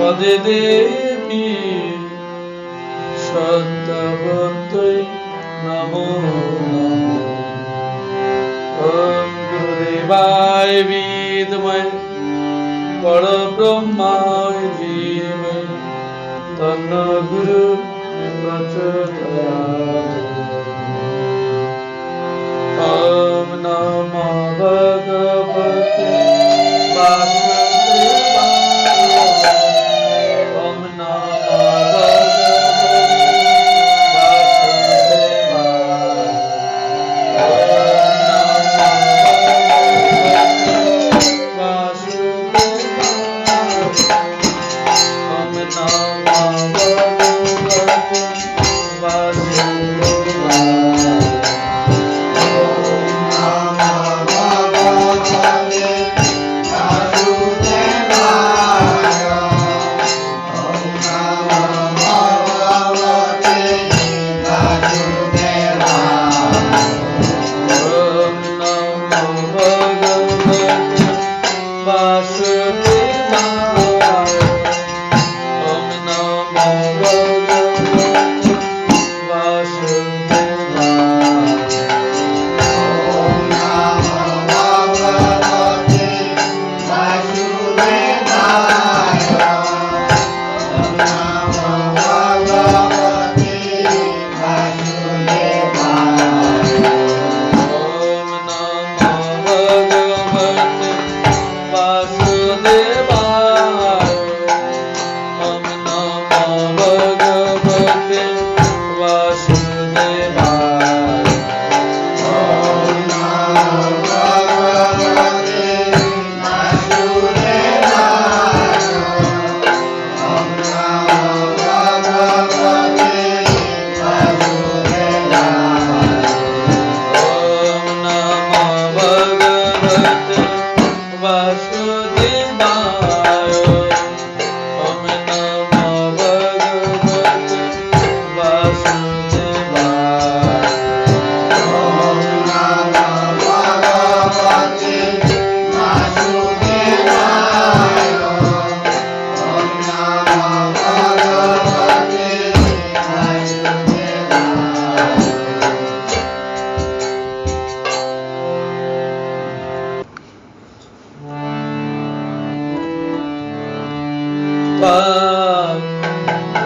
পদে দেবী সত্যবতৈ নমো নমঃ। ওম গুরুদেবায় বিদ্মহে পরব্রহ্মায় ধীমহি তন্নো গুরু প্রচোদয়াৎ। ওম নমো ভগবতে বাসুদেবায়। ওম নমো ভগবতে বাসুদেবায়। ওম নমো ভগবতে বাসুদেবায়।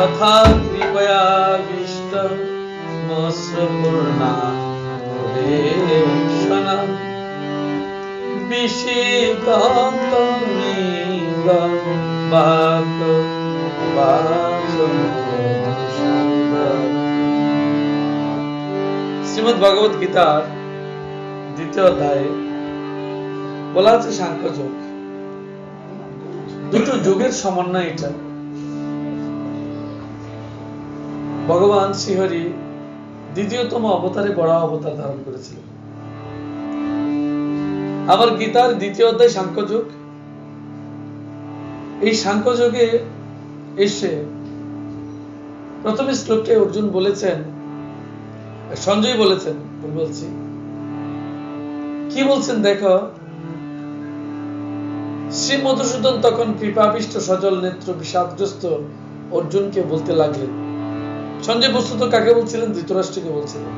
तथा कृपया विष्ट मस्रपूर्णा भुरेशना विषिकान्तमिदं वाक् শ্রীমদ্ ভগবত গীতার দ্বিতীয় অধ্যায়ে বলা আছে সাংখ্যযোগ। দুটো যুগের সমন্বয় এটা। ভগবান শ্রীহরি দ্বিতীয়তম অবতারে বড় অবতার ধারণ করেছিলেন। আবার গীতার দ্বিতীয় অধ্যায় সাংখ্যযোগ। এই সাংখ্যযোগে এসে প্রথম শ্লোকে অর্জুন বলেছেন, সঞ্জয় বলেছেন, বলছি কি বলছেন দেখো। শ্রী মধুসূদন তখন কৃপাবিষ্ট সজল নেত্র বিষাদগ্রস্ত অর্জুনকে বলতে লাগলেন। সঞ্জয় বস্তুত কাকে বলছিলেন? ধৃতরাষ্ট্রকে বলছিলেন।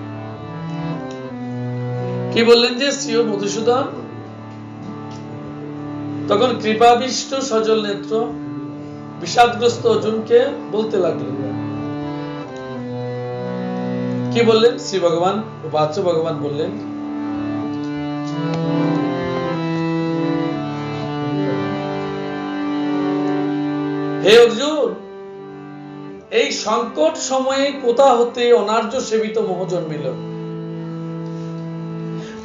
কি বললেন যে শ্রী মধুসূদন তখন কৃপাবিষ্ট সজল নেত্র বিষাদগ্রস্ত অর্জুনকে বলতে লাগলেন। কি বললেন? শ্রী ভগবান বাচ্চ ভগবান বললেন, হে অর্জুন, এই সংকট সময়ে কোথা হতে অনার্য সেবিত মোহ জন্মিল।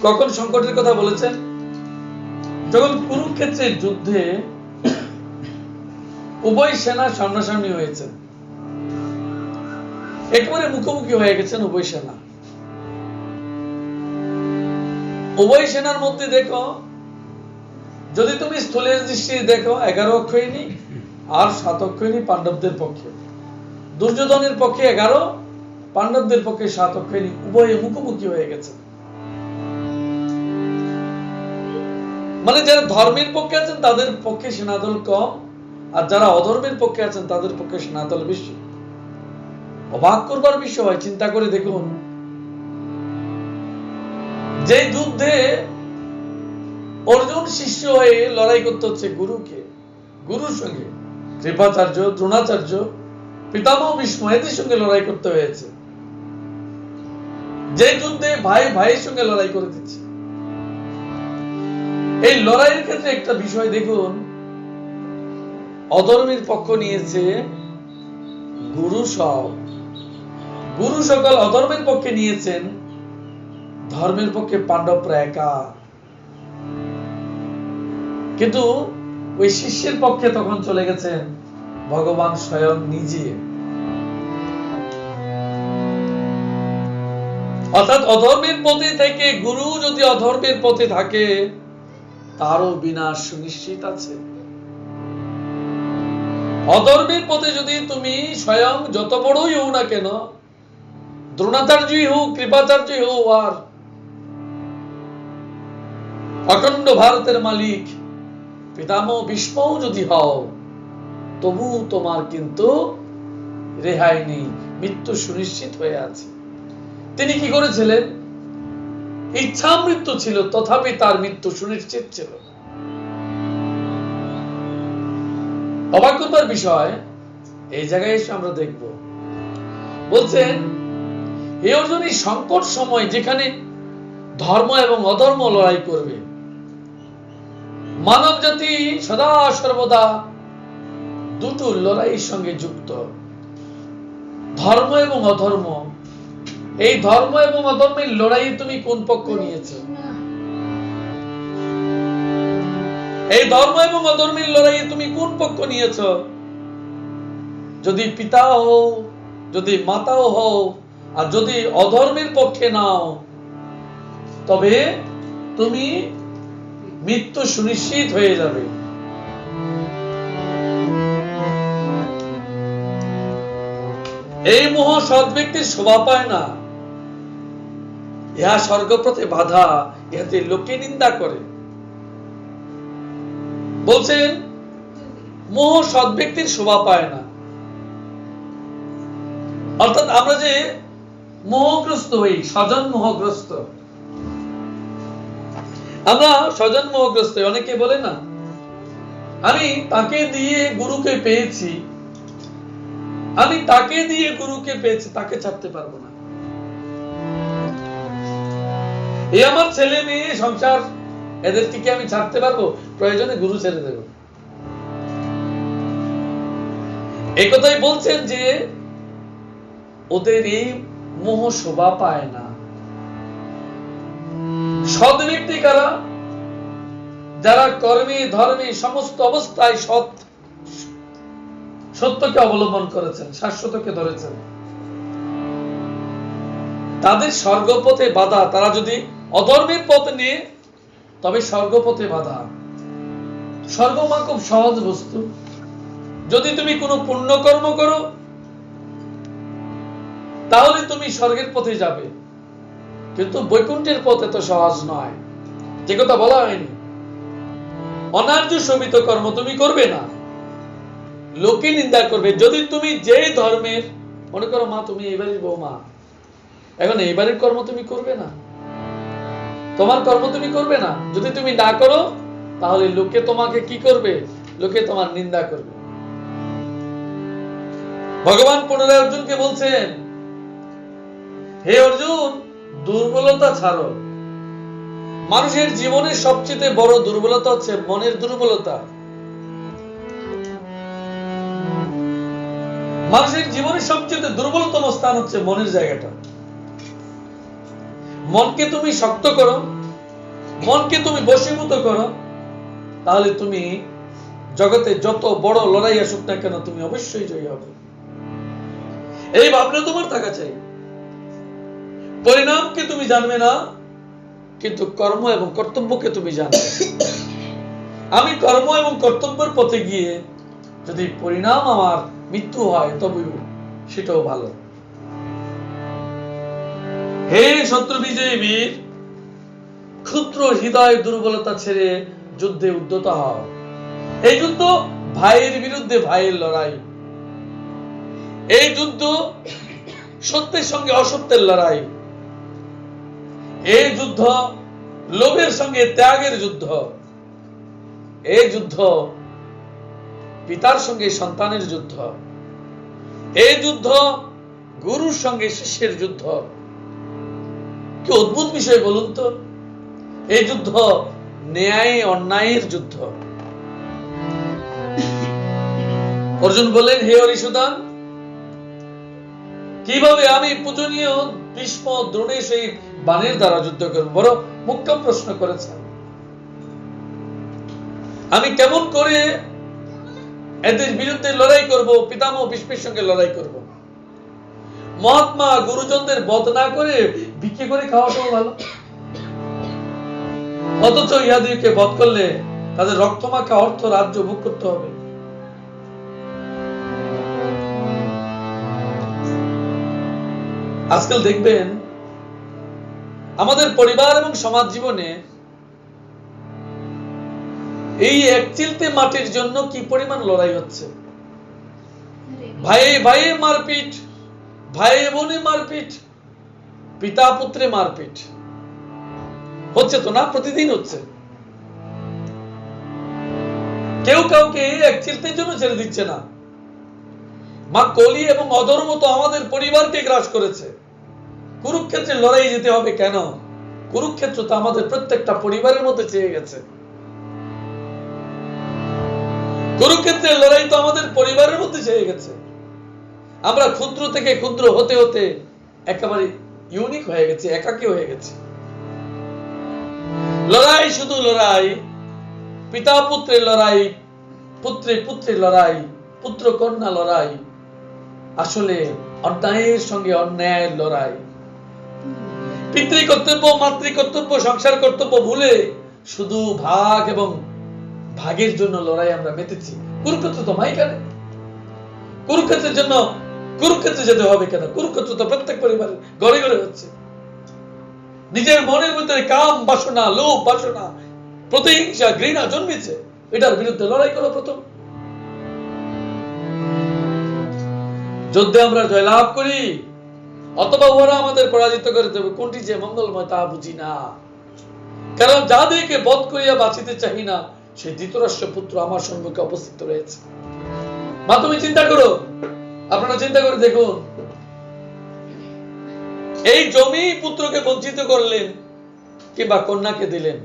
কখন সংকটের কথা বলেছেন? যখন কুরুক্ষেত্রের যুদ্ধে উভয় সেনা সামনাসামনি হয়েছে, একেবারে মুখোমুখি হয়ে গেছেন উভয় সেনা। উভয় সেনার মধ্যে দেখো, যদি তুমি স্থলের দৃষ্টি দেখো 11 অক্ষয়িনী আর 7 অক্ষয়িনী পাণ্ডবদের পক্ষে, দুর্যোধনের পক্ষে 11, পাণ্ডবদের পক্ষে 7 অক্ষয়িনী, উভয়ে মুখোমুখি হয়ে গেছে। মানে যারা ধর্মের পক্ষে আছেন তাদের পক্ষে সেনাদল কম, আর যারা অধর্মের পক্ষে আছেন তাদের পক্ষে সেনাদল বেশি। অবাক করবার বিষয়, চিন্তা করে দেখুন, যে যুদ্ধে অর্জুন শিষ্য হয়ে লড়াই করতে হচ্ছে গুরুর সঙ্গে, কৃপাচার্য, দ্রোণাচার্য, পিতামহ ভীষ্ম এদের সঙ্গে লড়াই করতে হয়েছে। যে যুদ্ধে ভাই ভাইয়ের সঙ্গে লড়াই করে দিচ্ছে। এই লড়াইয়ের ক্ষেত্রে একটা বিষয় দেখুন, অধর্মের পক্ষ নিয়েছে গুরু সকল অধর্মের পক্ষে নিয়েছেন, ধর্মের পক্ষে পাণ্ডবরা একা। কিন্তু ওই শিষ্যের পক্ষে তখন চলে গেছেন ভগবান স্বয়ং নিজে। অর্থাৎ অধর্মের পথে থেকে গুরু যদি অধর্মের পথে থাকে, তারও বিনাশ সুনিশ্চিত আছে। অধর্মের পথে যদি তুমি স্বয়ং যত বড়ই হও না কেন, দ্রোণাচার্যই হোক, কৃপাচার্যই হোক, আর অখণ্ড ভারতের মালিক পিতামহ ভীষ্মও যদি হও, তবু তোমার কিন্তু রেহাই নেই, মৃত্যু সুনিশ্চিত হয়ে আছে। তিনি কি করেছিলেন? ইচ্ছা মৃত্যু ছিল, তথাপি তার মৃত্যু সুনিশ্চিত ছিল। অবাক করবার বিষয়, এই জায়গায় এসে আমরা দেখব, বলছেন হে অর্জুন, এই সংকট সময় যেখানে ধর্ম এবং অধর্ম লড়াই করবে, মানব জাতি সদা সর্বদা দুটো লড়াইয়ের সঙ্গে যুক্ত, ধর্ম এবং অধর্ম। এই ধর্ম এবং অধর্মের লড়াইয়ে তুমি কোন পক্ষ নিয়েছ? এই ধর্ম এবং অধর্মের লড়াইয়ে তুমি কোন পক্ষ নিয়েছ? যদি পিতা হও, যদি মাতাও হও, আর যদি অধর্মের পক্ষে নাও, তবে তুমি মৃত্যু সুনিশ্চিত হয়ে যাবে। এই মোহ সৎ ব্যক্তির শোভা পায় না, ইহা স্বর্গপথে বাধা, ইহাতে লোকে নিন্দা করে। বলছেন মোহ সৎ ব্যক্তির শোভা পায় না। অর্থাৎ আমরা যে মোহগ্রস্ত হই, স্বজন মোহগ্রস্ত, আমরা স্বজন মোহগ্রস্ত। অনেকে বলে না, আমি তাকে দিয়ে গুরুকে পেয়েছি, আমি তাকে দিয়ে গুরুকে পেয়েছি, তাকে ছাড়তে পারবো না। এই আমার ছেলে মেয়ে সংসার, এদেরকে কি আমি ছাড়তে পারবো? প্রয়োজনে গুরু ছেড়ে দেব। এই কথাই বলছেন যে ওদের এই মোহ শোভা পায় না। সৎ ব্যক্তি কারা? যারা কর্মে ধর্মে সমস্ত অবস্থায় সত্যকে অবলম্বন করেছেন, শাশ্বতকে ধরেছেন, তাদের স্বর্গপথে বাধা। তারা যদি অধর্মের পথ নিয়ে, তবে স্বর্গপথে বাধা। স্বর্গ মা খুব সহজ বস্তু। যদি তুমি কোনো পুণ্য কর্ম করো, তাহলে তুমি স্বর্গের পথে যাবে, কিন্তু বৈকুণ্ঠের পথ এত সহজ নয়। যে কথা বলা হয়নি, অনার্য শোভিত কর্ম তুমি করবে না, লোকে নিন্দা করবে। যদি তুমি যে ধর্মের, মনে করো মা তুমি এইবারের বৌমা, এখন এইবারের কর্ম তুমি করবে না, তোমার কর্ম তুমি করবে না। যদি তুমি না করো, তাহলে লোকে তোমাকে কি করবে? লোকে তোমার নিন্দা করবে। ভগবান পুনরায় অর্জুনকে বলছেন, হে অর্জুন, দুর্বলতা ছাড়ো। মানুষের জীবনের সবচেয়ে বড় দুর্বলতা হচ্ছে মনের দুর্বলতা। মানুষের জীবনের সবচেয়ে দুর্বলতম স্থান হচ্ছে মনের জায়গাটা। মনকে তুমি শক্ত করো, মনকে তুমি বশীভূত করো, তাহলে তুমি জগতে যত বড় লড়াই আসুক না কেন, তুমি অবশ্যই জয়ী হবে। এই ভাবনা তোমার থাকা চাই। পরিণামকে তুমি জানবে না, কিন্তু কর্ম এবং কর্তব্যকে তুমি জানবে। আমি কর্ম এবং কর্তব্যের পথে গিয়ে যদি পরিণাম আমার মৃত্যু হয়, তবে সেটাও ভালো। হে শত্রু বিজয়ী বীর, ক্ষুদ্র হৃদয় দুর্বলতা ছেড়ে যুদ্ধে উদ্যত হও। এই যুদ্ধ ভাইয়ের বিরুদ্ধে ভাইয়ের লড়াই। এই যুদ্ধ সত্যের সঙ্গে অসত্যের লড়াই। এই যুদ্ধ লোভের সঙ্গে ত্যাগের যুদ্ধ। এই যুদ্ধ পিতার সঙ্গে সন্তানের যুদ্ধ। এই যুদ্ধ গুরুর সঙ্গে শিষ্যের যুদ্ধ। কি অদ্ভুত বিষয় বলুন তো। এই যুদ্ধ ন্যায় অন্যায়ের যুদ্ধ। অর্জুন বললেন, হে হরিসুদান, কিভাবে আমি পূজনীয় ভীষ্ম দ্রোণের সেই বাণের দ্বারা যুদ্ধ করব? বড় মুখ্য প্রশ্ন করেছেন। আমি কেমন করে এদের বিরুদ্ধে লড়াই করব, পিতামহ ভীষ্মের সঙ্গে লড়াই করব? মহাত্মা গুরুজনদের বধ না করে বিক্রি করে খাওয়াটাও ভালো। অথচ ইহাদিকে বধ করলে তাদের রক্তমাখা অর্থ রাজ্য ভোগ করতে হবে। আজকাল দেখবেন আমাদের পরিবার এবং সমাজ জীবনে এই এক চিলতে মাটির জন্য কি পরিমাণ লড়াই হচ্ছে। ভাইয়ে ভাইয়ে মারপিট, ভাইয়ে বোনে মারপিট, পিতা পুত্রে মারপিট হচ্ছে তো না? প্রতিদিন হচ্ছে। কেউ কাউকে এক চিলতের জন্য ছেড়ে দিচ্ছে না। মা কলি এবং অধর্ম তো আমাদের পরিবারকে গ্রাস করেছে। কুরুক্ষেত্রের লড়াই যেতে হবে কেন? কুরুক্ষেত্র তো আমাদের প্রত্যেকটা পরিবারের মধ্যে চেয়ে গেছে। কুরুক্ষেত্রের লড়াই তো আমাদের পরিবারের মধ্যে চেয়ে গেছে। আমরা ক্ষুদ্র থেকে ক্ষুদ্র হতে হতে একেবারে ইউনিক হয়ে গেছে, একাকী হয়ে গেছে। লড়াই শুধু লড়াই, পিতা পুত্রের লড়াই, পুত্রে পুত্রের লড়াই, পুত্র কন্যা লড়াই, আসলে অন্যায়ের সঙ্গে অন্যায়ের লড়াই। পিতৃ কর্তব্য, মাতৃ কর্তব্য, সংসার কর্তব্য ভুলে শুধু ভাগ এবং ভাগের জন্য লড়াই আমরা মেতেছি। কুরুক্ষেত্র তো মাইখানে। কুরুক্ষেত্রের জন্য কুরুক্ষেত্রে যেতে হবে কেন? কুরুক্ষেত্র তো প্রত্যেক পরিবারের ঘরে ঘরে হচ্ছে। নিজের মনের ভিতরে কাম বাসনা, লোভ বাসনা, প্রতিহিংসা, ঘৃণা জন্মেছে। এটার বিরুদ্ধে লড়াই করো প্রথম। যুদ্ধে আমরা জয়লাভ করি অথবা ওরা আমাদের পরাজিত করে দেবে, কোনটি যে মঙ্গলময় তা বুঝি না। কারণ যাদেরকে বধ করিয়া বাঁচিতে চাহি না, সেই ধৃতরাষ্ট্র পুত্র আমার সম্মুখে উপস্থিত রয়েছে। মা তুমি চিন্তা করো, আপনারা চিন্তা করে দেখুন, এই জমি পুত্রকে বঞ্চিত করলেন কিংবা কন্যাকে দিলেন,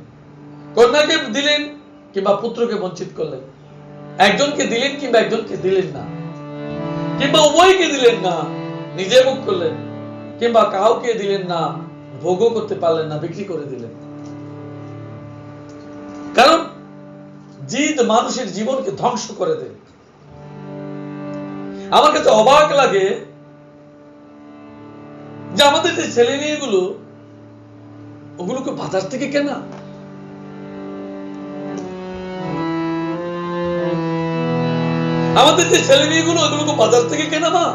কন্যাকে দিলেন কিংবা পুত্রকে বঞ্চিত করলেন, একজনকে দিলেন কিংবা একজনকে দিলেন না, কিংবা উভয়কে দিলেন না, নিজে ভোগ করলেন, কিংবা কাউকে দিলেন না, ভোগও করতে পারলেন না, বিক্রি করে দিলেন। কারণ জিদ মানুষের জীবনকে ধ্বংস করে দেয়। আমার কাছে অবাক লাগে যে আমাদের যে ছেলে মেয়েগুলো, ওগুলোকে বাজার থেকে কেনা। আমাদের যে ছেলে মেয়েগুলো, ওগুলোকে বাজার থেকে কেনা মা।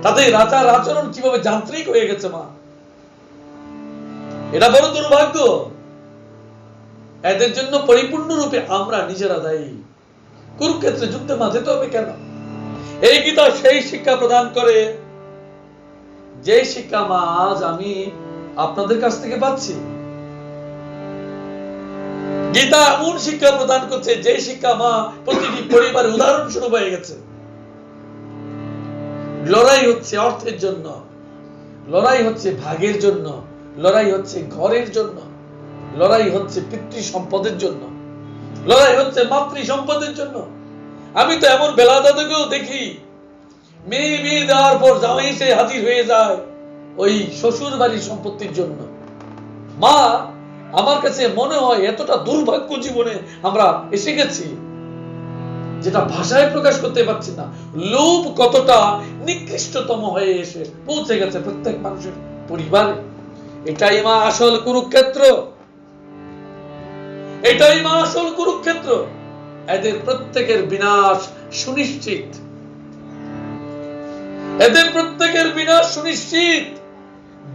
তাদের আচার আচরণ কিভাবে যান্ত্রিক হয়ে গেছে মা। এটা বড় দুর্ভাগ্য। এদের জন্য পরিপূর্ণরূপে আমরা নিজেরা দায়ী। কুরুক্ষেত্রে যুদ্ধে মা যেতে হবে কেন? এই গীতা সেই শিক্ষা প্রদান করে যে শিক্ষা মা আজ আমি আপনাদের কাছ থেকে পাচ্ছি। গীতা এমন শিক্ষা প্রদান করছে যে শিক্ষা মা প্রতিটি পরিবারে উদাহরণস্বরূপ হয়ে গেছে। লড়াই হচ্ছে অর্থের জন্য, লড়াই হচ্ছে ভাগের জন্য, লড়াই হচ্ছে ঘরের জন্য, লড়াই হচ্ছে পিতৃ সম্পদের জন্য, লড়াই হচ্ছে মাতৃ সম্পদের জন্য। আমি তো এমন বেলা দাদাকেও দেখি, মেয়ে বিয়ে দেওয়ার পর জামাই এসে হাজির হয়ে যায় ওই শ্বশুর বাড়ির সম্পত্তির জন্য। মা, আমার কাছে মনে হয় এতটা দুর্ভাগ্য জীবনে আমরা এসে গেছি যেটা ভাষায় প্রকাশ করতে পারছি না। লোভ কতটা নিকৃষ্টতম হয়ে এসে পৌঁছে গেছে প্রত্যেক মানুষের পরিবারে। এটাই মা আসল কুরুক্ষেত্র, এটাই মা আসল কুরুক্ষেত্র। এদের প্রত্যেকের বিনাশ সুনিশ্চিত, এদের প্রত্যেকের বিনাশ সুনিশ্চিত।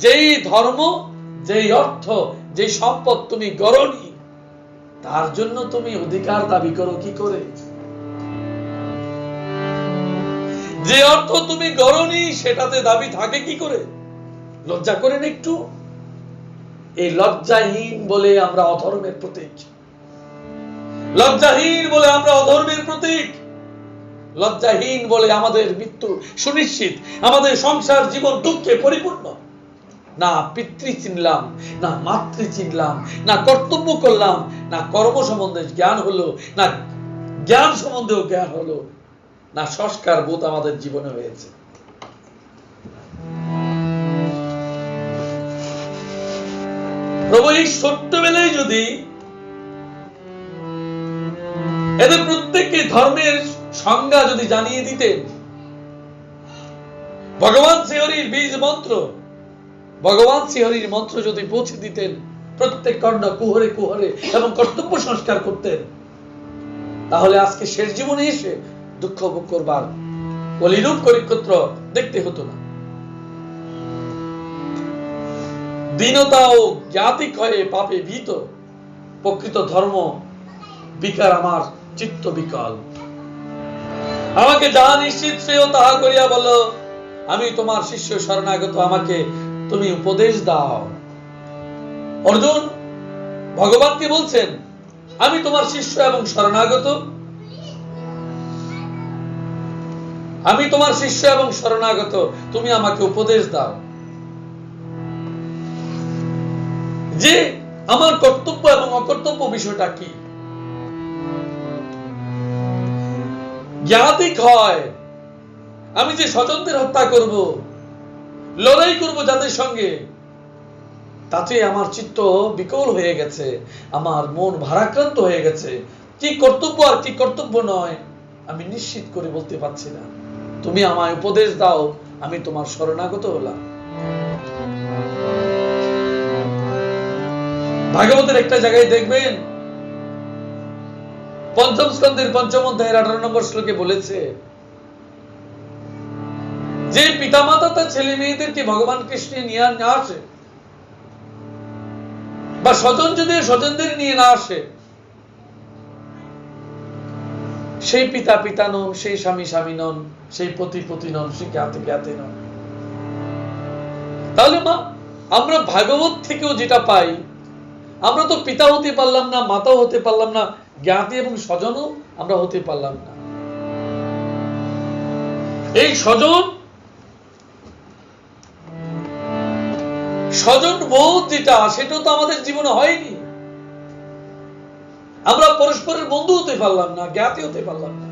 যেই ধর্ম, যেই অর্থ, যেই সম্পদ তুমি গড়নি, তার জন্য তুমি অধিকার দাবি করো কি করে? যে অর্থ তুমি গড়নি সেটাতে দাবি থাকে কি করে? লজ্জা করেন একটু? এই লজ্জাহীন বলে আমরা অধর্মের প্রতীক, লজ্জাহীন বলে আমরা অধর্মের প্রতীক, লজ্জাহীন বলে আমাদের মৃত্যু সুনিশ্চিত, আমাদের সংসার জীবন দুঃখে পরিপূর্ণ। না পিতৃ চিনলাম, না মাতৃ চিনলাম, না কর্তব্য করলাম, না কর্ম সম্বন্ধে জ্ঞান হলো, না জ্ঞান সম্বন্ধেও জ্ঞান হলো, না সংস্কার বোধ আমাদের জীবনে হয়েছে। প্রভু এই ছোট্টবেলায় যদি এদের প্রত্যেককে ধর্মের সংজ্ঞা যদি জানিয়ে দিতেন, ভগবান শ্রীহরির বীজ মন্ত্র, ভগবান শ্রীহরির মন্ত্র যদি পৌঁছে দিতেন প্রত্যেক কর্ণ কুহরে কুহরে এবং কর্তব্য সংস্কার করতেন, তাহলে আজকে শেষ জীবনে এসে দুঃখ ভোগ করবার কলিরূপ করিক্ষেত্র দেখতে হতো না। দীনতা ও জ্ঞাতিক হয়ে পাপে ভীত প্রকৃত ধর্ম বিকার আমার চিত্ত বিকল। আমাকে যাহা নিশ্চিত শ্রেয় তাহা করিয়া বলো, আমি তোমার শিষ্য শরণাগত, আমাকে তুমি উপদেশ দাও। অর্জুন ভগবানকে বলছেন, আমি তোমার শিষ্য এবং শরণাগত, আমি তোমার শিষ্য এবং শরণাগত, তুমি আমাকে উপদেশ দাও যে আমার কর্তব্য এবং অকর্তব্য বিষয়টা কি। জ্ঞাতিক হয় আমি যে স্বজনদের হত্যা করব, লড়াই করব যাদের সঙ্গে, তাতে আমার চিত্ত বিকল হয়ে গেছে, আমার মন ভারাক্রান্ত হয়ে গেছে। কি কর্তব্য আর কি কর্তব্য নয় আমি নিশ্চিত করে বলতে পারছি না, তুমি আমায় উপদেশ দাও, আমি তোমার শরণাগত হলাম। ভাগবতের একটা জায়গায় দেখবেন, পঞ্চম স্কন্ধের পঞ্চম অধ্যায়ের 18 নম্বর শ্লোকে বলেছে যে পিতামাতা তার ছেলে মেয়েদেরকে ভগবান কৃষ্ণে নিয়ে না আসে, বা স্বজন যদি স্বজনদের নিয়ে না আসে, সেই পিতা পিতা নন, সেই স্বামী স্বামী নন, সেই পতি পতি নন, সেই জ্ঞাতি জ্ঞাতি নন। তাহলে মা, আমরা ভাগবত থেকেও যেটা পাই, আমরা তো পিতা হতে পারলাম না, মাতাও হতে পারলাম না, জ্ঞাতি এবং স্বজনও আমরা হতে পারলাম না। এই স্বজন বোধ যেটা, সেটা তো আমাদের জীবনে হয়নি। আমরা পরস্পরের বন্ধু হতে পারলাম না, জ্ঞাতি হতে পারলাম না,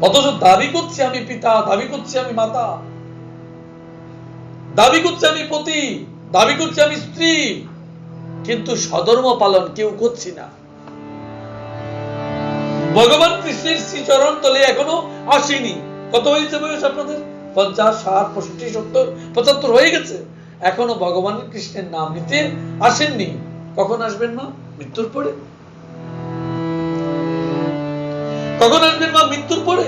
অথচ দাবি করছি আমি পিতা, দাবি করছি আমি মাতা, দাবি করছি আমি পতি, দাবি করছি আমি স্ত্রী, কিন্তু স্বধর্ম পালন কেউ করছি না। ভগবান কৃষ্ণের শ্রীচরণ তলে এখনো আসেনি। কত হয়েছে বয়স আপনাদের? 50, 60, 65, 70, 75 হয়ে গেছে, এখনো ভগবান কৃষ্ণের নাম নিতে আসেননি। কখন আসবেন মা? মৃত্যুর পরে। কখন আসবেন মা? মৃত্যুর পরে।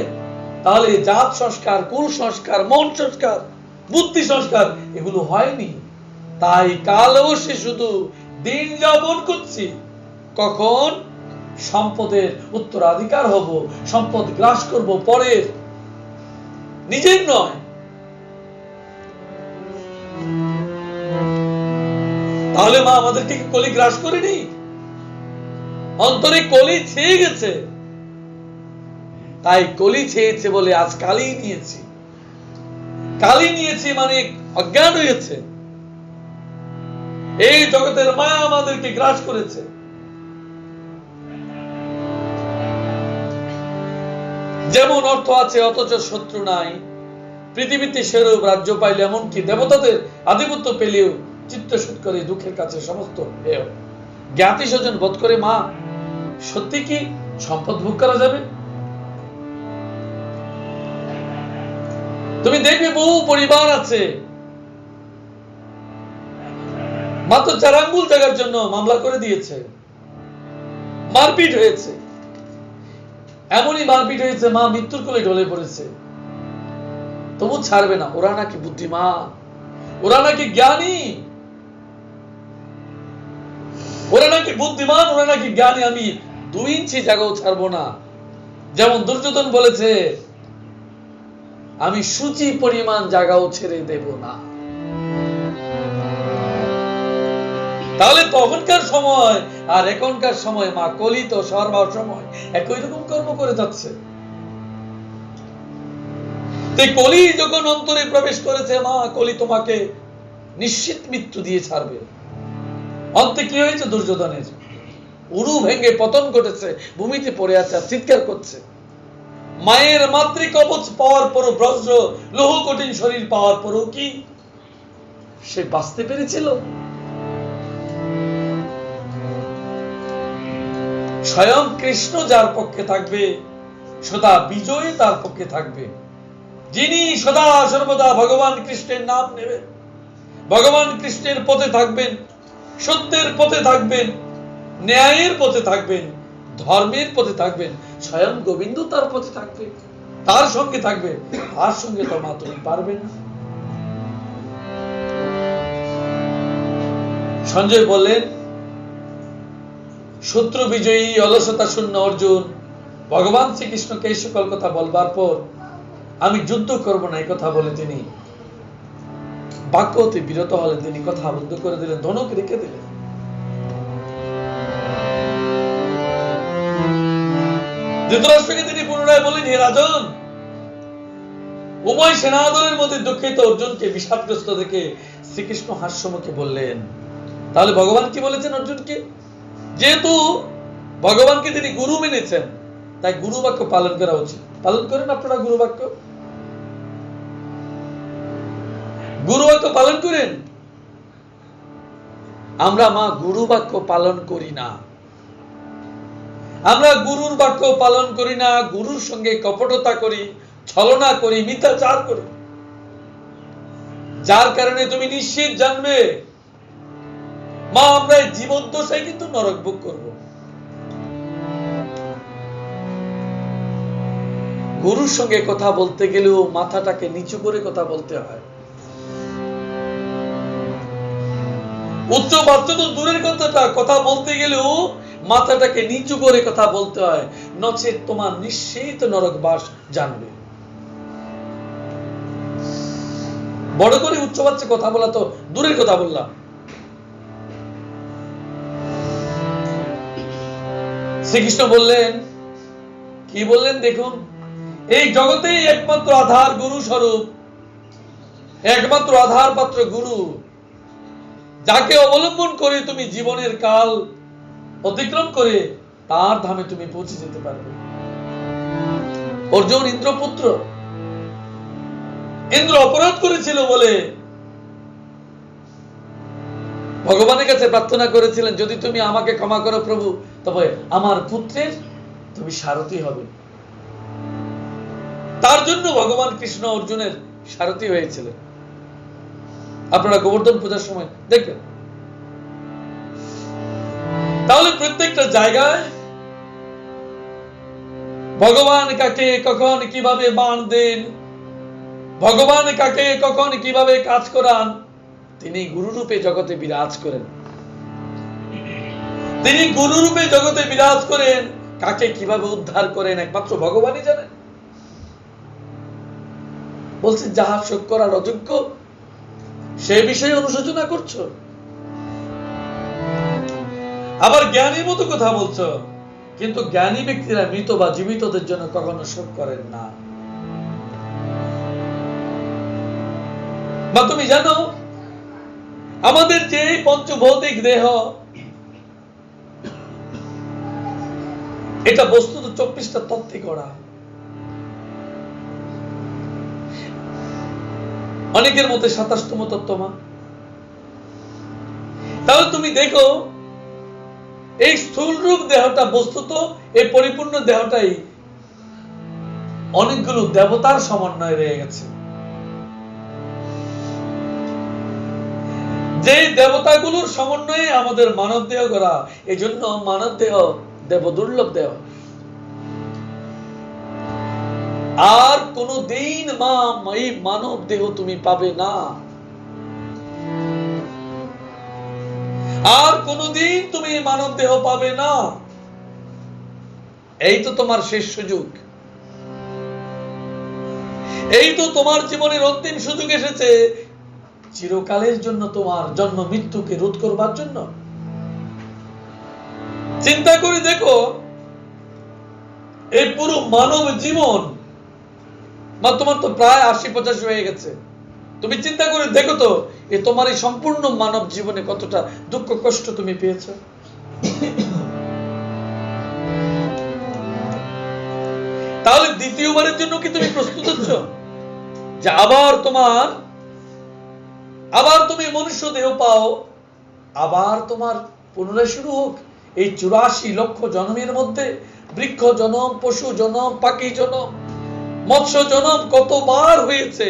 তাহলে জাত সংস্কার, কুল সংস্কার, মন সংস্কার, বুদ্ধি সংস্কার এগুলো হয়নি। তাই কাল অবশ্যই শুধু দিন যাপন করছি, কখন সম্পদের উত্তরাধিকার হব, সম্পদ গ্রাস করব পরের, নিজের নয়। তাহলে মা আমাদেরকে কলি গ্রাস করেনি? অন্তরে কলি ছেয়ে গেছে, তাই কলি ছেয়েছে বলে আজ কালি নিয়েছি। কালি নিয়েছি মানে অজ্ঞান হয়েছে, এই জগতের মায়া আমাদেরকে গ্রাস করেছে। যেমন অর্থ আছে অথচ শত্রু নাই, পৃথিবীতে সেরূপ রাজ্য পাইলে, এমনকি দেবতাদের আধিপত্য পেলেও চিত্ত শোধ করে দুঃখের কাছে সমস্ত হেয়। জ্ঞাতি স্বজন বোধ করে মা, সত্যি কি সম্পদ ভোগ করা যাবে? তুমি দেখবে বহু পরিবার আছে মাত্র 4 আঙ্গুল জায়গার জন্য মামলা করে দিয়েছে, মারপিট হয়েছে, এমনই মারপিট হয়েছে মা মৃত্যুর কোলে ঢলে পড়েছে, তবু ছাড়বে না। ওরা নাকি বুদ্ধিমান, ওরা নাকি জ্ঞানী। ওরা নাকি বুদ্ধিমান, ওরা নাকি জ্ঞানী, আমি 2 ইঞ্চি জায়গাও ছাড়বো না। যেমন দুর্যোধন বলেছে, আমি সূচি পরিমাণ জায়গাও ছেড়ে দেব না। তাহলে তখনকার সময় আর এখনকার সময় মা কলি তো সর্ব সময় একই রকম কর্ম করে যাচ্ছে। কলি যখন অন্তরে প্রবেশ করেছে, মা কলি তোমাকে নিশ্চিত মৃত্যু দিয়ে ছাড়বে। অন্তে কি হয়েছে? দুর্যোধনের উরু ভেঙে পতন ঘটেছে, ভূমিতে পড়ে আছে, চিৎকার করছে। মায়ের মাতৃকবচ পাওয়ার পরও, বজ্র লৌহ কঠিন শরীর পাওয়ার পরও কি সে বাঁচতে পেরেছিল? স্বয়ং কৃষ্ণ যার পক্ষে থাকবে, সদা বিজয় তার পক্ষে থাকবে। যিনি সদা সর্বদা ভগবান কৃষ্ণের নাম নেবেন, ভগবান কৃষ্ণের পথে থাকবেন, সত্যের পথে থাকবেন, ন্যায়ের পথে থাকবেন, ধর্মের পথে থাকবেন, স্বয়ং গোবিন্দ তার পথে থাকবে, তার সঙ্গে থাকবে। তার সঙ্গে তো মা তুমি পারবে না। সঞ্জয় বললেন, শত্রু বিজয়ী অলসতা শূন্য অর্জুন ভগবান শ্রীকৃষ্ণকে এই সকল কথা বলবার পর আমি যুদ্ধ করব না, এই কথা বলে তিনি বাক্য হতে বিরত হলেন। তিনি কথা বন্ধ করে দিলেন, ধনুক রেখে দিলেন। ধৃতরাষ্ট্রকে তিনি পুনরায় বলেন, হে রাজন, উভয় সেনাদলের মধ্যে দুঃখিত অর্জুনকে বিষাদগ্রস্ত দেখে শ্রীকৃষ্ণ হাস্যমুখে বললেন, তাহলে ভগবান কি বলেছেন অর্জুনকে? যেহেতু ভগবানকে তিনি গুরু মেনেছেন, তাই গুরু বাক্য পালন করা উচিত। পালন করেন আপনারা গুরু বাক্য? গুরু বাক্য পালন করেন? আমরা মা গুরু বাক্য পালন করি না। আমরা গুরুর বাক্য পালন করি না, গুরুর সঙ্গে কপটতা করি, ছলনা করি, মিথ্যাচার করি। যার কারণে তুমি নিশ্চিত জানবে মা, আমরা জীবদ্দশায় কিন্তু নরক ভোগ করব। গুরুর সঙ্গে কথা বলতে গেলেও মাথাটাকে নিচু করে কথা বলতে হয়। উচ্চ বাচ্চা তো দূরের কথাটা, কথা বলতে গেলেও মাথাটাকে নিচু করে কথা বলতে হয়, নচেত তোমার নিশ্চিত নরকবাস জানবে। বড় করে উচ্চ বাচ্চা কথা বলা তো দূরের কথা বললাম। শ্রীকৃষ্ণ বললেন, কি বললেন দেখুন, এই জগতেই একমাত্র আধার গুরু স্বরূপ, একমাত্র আধার পাত্র গুরু, যাকে অবলম্বন করে তুমি জীবনের কাল অতিক্রম করে তার ধামে তুমি পৌঁছে যেতে পারবে। অর্জুন ইন্দ্রপুত্র, ইন্দ্র অপরাধ করেছিল বলে ভগবানের কাছে প্রার্থনা করেছিলেন, যদি তুমি আমাকে ক্ষমা করো প্রভু, তবে আমার পুত্রের তুমি সারথি হবে। তার জন্য ভগবান কৃষ্ণ অর্জুনের সারথি হয়েছিলেন। আপনারা গোবর্ধন পূজার সময় দেখবেন। তাহলে প্রত্যেকটা জায়গায় ভগবান কাকে কখন কিভাবে বাণ দেন, ভগবান কাকে কখন কিভাবে কাজ করান, তিনি গুরুরূপে জগতে বিরাজ করেন। তিনি গুরুরূপে জগতে বিরাজ করেন, কাকে কিভাবে উদ্ধার করেন একমাত্র ভগবানই জানেন। বলছে, যাহা শোক করার অযোগ্য সে বিষয়ে অনুশোচনা করছো, আবার জ্ঞানীর মতো কথা বলছো, কিন্তু জ্ঞানী ব্যক্তিরা মৃত বা জীবিতদের জন্য কখনো শোক করেন না। বা তুমি জানো, আমাদের যে পঞ্চভৌতিক দেহ, এটা বস্তুত 24টা তত্ত্বে গড়া। অনেকের মধ্যে 27তম তত্ত্ব মা। তাহলে তুমি দেখো, এই স্থূল রূপ দেহটা বস্তুত, এই পরিপূর্ণ দেহটাই অনেকগুলো দেবতার সমন্বয়ে রয়ে গেছে। যে দেবতাগুলোর সমন্বয়ে আমাদের মানব দেহ গড়া, এই জন্য মানব দেহ দেব দুর্লভ দেহ। আর কোন দিন মা এই মানব দেহ তুমি পাবে না, আর কোনোদিন তুমি মানব দেহ পাবে না। এই তো তোমার শেষ সুযোগ, এই তো তোমার জীবনের অন্তিম সুযোগ এসেছে চিরকালের জন্য তোমার জন্ম মৃত্যুকে রোধ করবার জন্য। চিন্তা করে দেখো, এই পুরো মানব জীবন, বা তোমার তো প্রায় ৮০-৮৫ হয়ে গেছে, তুমি চিন্তা করে দেখো তো তোমার এই সম্পূর্ণ মানব জীবনে কতটা দুঃখ কষ্ট তুমি পেয়েছো। তাহলে দ্বিতীয়বারের জন্য কি তুমি প্রস্তুত হচ্ছ যে আবার তুমি মনুষ্য দেহ পাও, আবার তোমার পুনরায় শুরু হোক এই ৮৪ লক্ষ জন্মের মধ্যে? বৃক্ষ জনম, পশু জনম, পাখি জনম, মৎস্য জনম কতবার হয়েছে,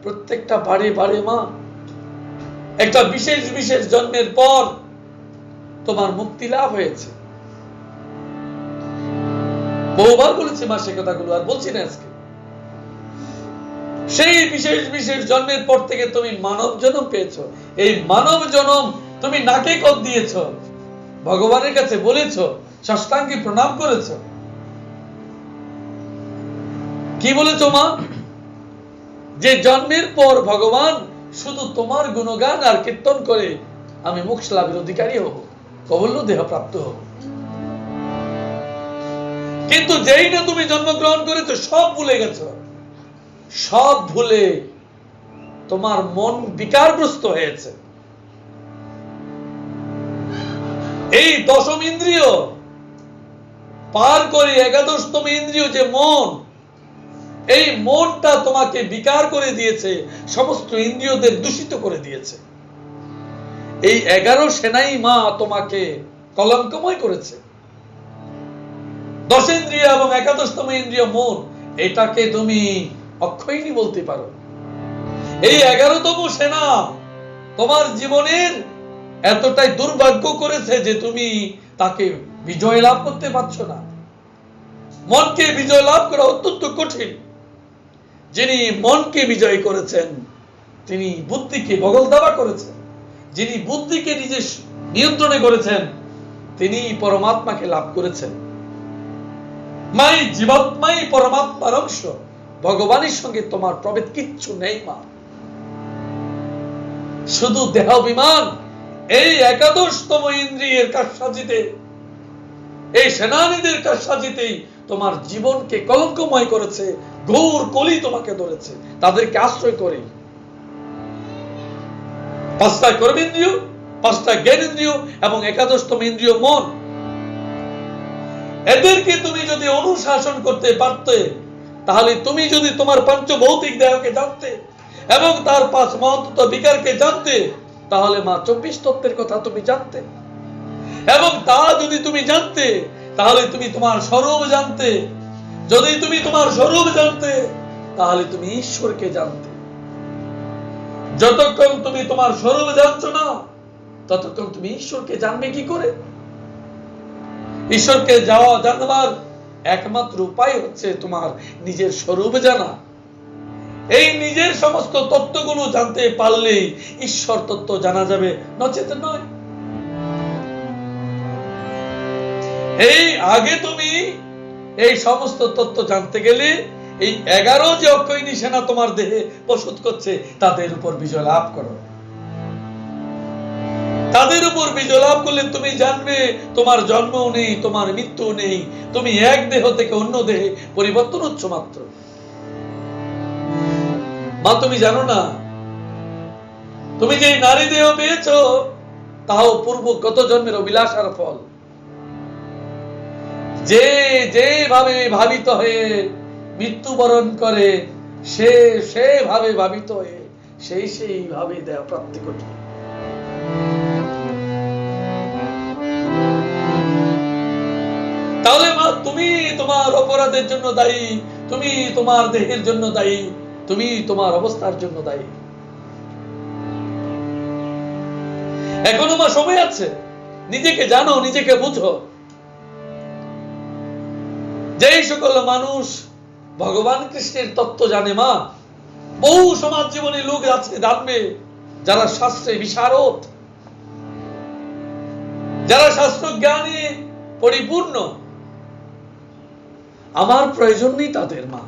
প্রত্যেকটা বারে বারে মা একটা বিশেষ বিশেষ জন্মের পর তোমার মুক্তি লাভ হয়েছে। বহুবার বলেছি মা সে কথাগুলো, আর বলছি না আজকে। সেই বিশেষ বিশেষ জন্মের পর থেকে তুমি মানব জন্ম পেয়েছো। এই মানব জন্ম তুমি নাকে কদ দিয়েছ, ভগবানের কাছে বলেছ, সাষ্টাঙ্গে প্রণাম করেছ। কি বলেছ মা? যে জন্মের পর ভগবান শুধু তোমার গুণগান আর কীর্তন করে আমি মোক্ষ লাভের অধিকারী হব, কবল্য দেহ প্রাপ্ত হব। কিন্তু যেই না তুমি জন্মগ্রহণ করেছো সব ভুলে গেছো, সব ভুলে তোমার মন বিকারগ্রস্ত হয়েছে। এই দশম ইন্দ্রিয় পার করে একাদশতম ইন্দ্রিয় যে মন, এই মনটা তোমাকে বিকার করে দিয়েছে, সমস্ত ইন্দ্রিয়দের দূষিত করে দিয়েছে। এই 11 সেনাই মা তোমাকে কলঙ্কময় করেছে। দশেন্দ্রিয় এবং একাদশতম ইন্দ্রিয় মন, এটাকে তুমি অক্ষয়িনী বলতে পারো। এই 11তম সেনা তোমার জীবনের এতটাই দুর্ভাগ্য করেছে যে তুমি তাকে বিজয় লাভ করতে পারছো না। মনকে বিজয় লাভ করা অত্যন্ত কঠিন। যিনি মনকে বিজয় করেছেন তিনি বুদ্ধিকে বগল দাবা করেছেন। যিনি বুদ্ধিকে নিজের নিয়ন্ত্রণে করেছেন তিনি পরমাত্মাকে লাভ করেছেন। মাই জীবাত্মাই পরমাত্মার অংশ, ভগবানের সঙ্গে তোমার প্রভেদ কিচ্ছু নেই মা, শুধু দেহাভিমান। এই একাদশতম ইন্দ্রিয়ের কারসাজিতে, এই সেনানীদের কারসাজিতেই তোমার জীবনকে কলঙ্কময় করেছে। ঘোর কলি তোমাকে ধরেছে তাদেরকে আশ্রয় করে। 5টা কর্মেন্দ্রিয়, 5টা জ্ঞানেন্দ্রিয় এবং একাদশতম ইন্দ্রিয় মন, এদেরকে তুমি যদি অনুশাসন করতে পারতে, তাহলে তুমি যদি তোমার পঞ্চভৌতিক দেহকে জানতে এবং তার 5 মহান্তত্ব বিকারকে জানতে, তাহলে মা 24 তত্ত্বের কথা তুমি জানতে। এবং তা যদি তুমি জানতে, তাহলে তুমি তোমার স্বরূপ জানতে। যদি তুমি তোমার স্বরূপ জানতে, তাহলে তুমি ঈশ্বরকে জানতে। যতক্ষণ তুমি তোমার স্বরূপ জানছো না, ততক্ষণ তুমি ঈশ্বরকে জানবে কি করে? ঈশ্বরকে জানবার একমাত্র উপায় হচ্ছে তোমার নিজের স্বরূপ জানা। এই নিজের সমস্ত তত্ত্বগুলো জানতে পারলেই ঈশ্বর তত্ত্ব জানা যাবে, নচেত নয়। এই আগে তুমি এই সমস্ত তত্ত্ব জানতে গেলে এই 11 যে অক্ষয়িনী সেনা তোমার দেহে প্রস্তুত করছে তাদের উপর বিজয় লাভ করো। তাদের উপর বিজয় লাভ করলে তুমি জানবে তোমার জন্মও নেই, তোমার মৃত্যু নেই, তুমি এক দেহ থেকে অন্য দেহে পরিবর্তন হচ্ছ মাত্র। মা তুমি জানো না, তুমি যে নারী দেহ পেয়েছ তাও পূর্ব কত জন্মের অভিলাষার ফল। যে যেভাবে ভাবিত হয়ে মৃত্যুবরণ করে, সে সেভাবে ভাবিত হয়ে সেইভাবে দেহ প্রাপ্তি করবে। তাহলে মা তুমি তোমার অপরাধের জন্য দায়ী, তুমি তোমার দেহের জন্য দায়ী, তুমি তোমার অবস্থার জন্য দায়ী। এখনো মা সময় আছে, নিজেকে জানো, নিজেকে বুঝো। যেই সকল মানুষ ভগবান কৃষ্ণের তত্ত্ব জানে মা, বহু সমাজ জীবনী লোক আছে জানবে যারা শাস্ত্রে বিশারদ, যারা শাস্ত্র জ্ঞানে পরিপূর্ণ, আমার প্রয়োজন নেই তাদের, মা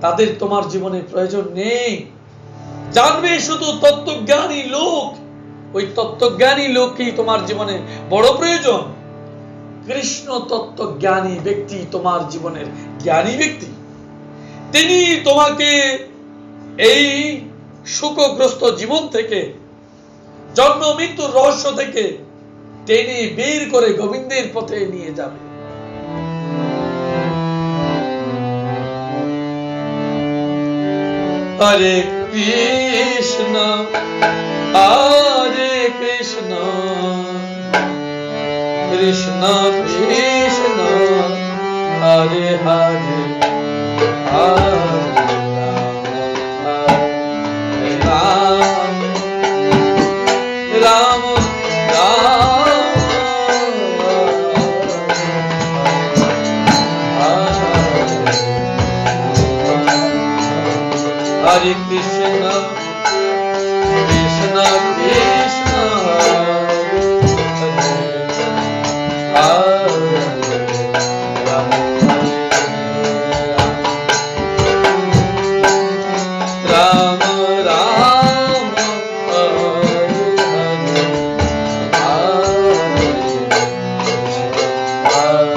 তাদের তোমার জীবনে প্রয়োজন নেই। জানবে শুধু তত্ত্বজ্ঞানী লোক, ওই তত্ত্বজ্ঞানী লোককেই তোমার জীবনে বড় প্রয়োজন। কৃষ্ণ তত্ত্বজ্ঞানী ব্যক্তি তোমার জীবনের জ্ঞানী ব্যক্তি। তিনি তোমাকে এই শোকগ্রস্ত জীবন থেকে, জন্ম মৃত্যুর রহস্য থেকে টেনে বের করে গোবিন্দের পথে নিয়ে যাবে। হরে কৃষ্ণ হরে Krishna Krishna Krishna Hare Hare Hare Ram Ram Hare Krishna, Krishna Krishna, Hare Rama, Rama Rama, Hare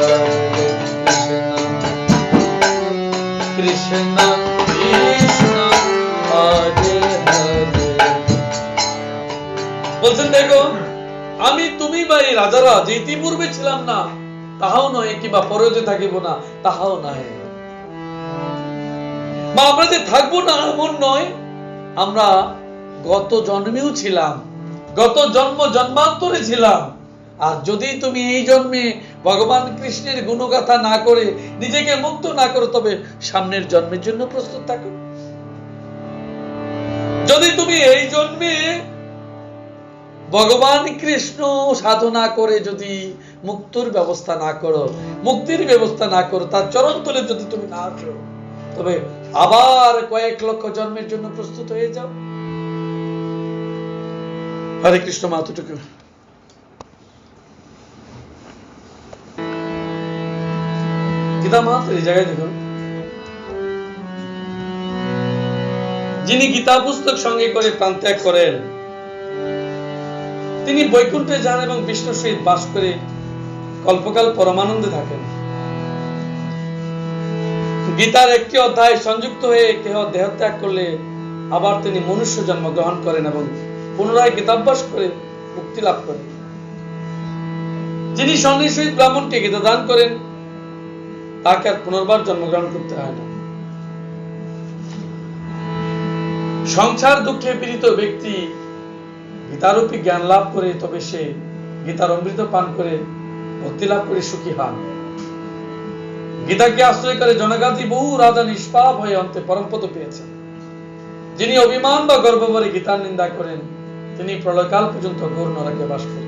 Krishna, Krishna বলছেন, দেখো আমি তুমি বা এই রাজারা যে ইতিপূর্বে ছিলাম না তাহাও নয়, কিংবা পরে যে থাকিব না তাহাও নয়। মা আমরা যে থাকবো না এমন নয়, আমরা গত জন্মেও ছিলাম, গত জন্ম জন্মান্তরে ছিলাম। আর যদি তুমি এই জন্মে ভগবান কৃষ্ণের গুণগাথা না করে নিজেকে মুক্ত না করো, তবে সামনের জন্মের জন্য প্রস্তুত থাকো। যদি তুমি এই জন্মে ভগবান কৃষ্ণ সাধনা করে যদি মুক্তির ব্যবস্থা না করো, মুক্তির ব্যবস্থা না করো, তার চরণ তলে যদি তুমি না আসো, তবে আবার কয়েক লক্ষ জন্মের জন্য প্রস্তুত হয়ে যাও। হরে কৃষ্ণ। মা এতটুকু। গীতা মা এই জায়গায় দেখুন, যিনি গীতা পুস্তক সঙ্গে করে প্রাণ ত্যাগ করেন, তিনি বৈকুণ্ঠে যান এবং বিষ্ণুর সহিত বাস করে কল্পকাল পরমানন্দে থাকেন। গীতার একটি অধ্যায় সংযুক্ত হয়ে কেহ দেহত্যাগ করলে আবার তিনি মনুষ্য জন্ম গ্রহণ করেন এবং পুনরায় গীতাভ্যাস করে মুক্তি লাভ করেন। যিনি সন্ন্যাসী ব্রাহ্মণকে গীতা দান করেন, তাকে আর পুনর্বার জন্মগ্রহণ করতে হয় না। সংসার দুঃখে পীড়িত ব্যক্তি গীতারূপী জ্ঞান লাভ করে, তবে সে গীতার অমৃত পান করে ভক্তি লাভ করে সুখী হন। গীতাকে আশ্রয় করে জনগাতি বহু রাজা নিষ্পাপ হয়ে অন্তে পরমপদ পেয়েছেন। যিনি অভিমান বা গর্ব ভরে গীতার নিন্দা করেন, তিনি প্রলয়কাল পর্যন্ত ঘোর নরকে বাস করেন।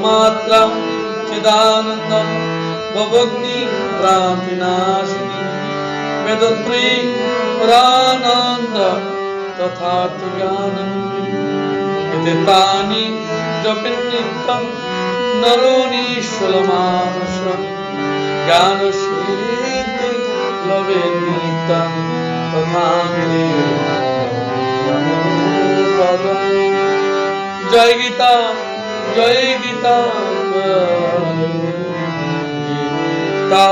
মাত্রাম চিদানন্দম ভবগ্নি ভ্রান্তিনাশিনী বেদত্রী পুরানন্দ তথার্থ জ্ঞানম এতে তানি জপেন নিত্যম নরোনিশ্বলমানস জ্ঞান সিদ্ধি লবে নিত্যম তথাঙ্গে জয় গীতা, জয় গীতা, গীতা।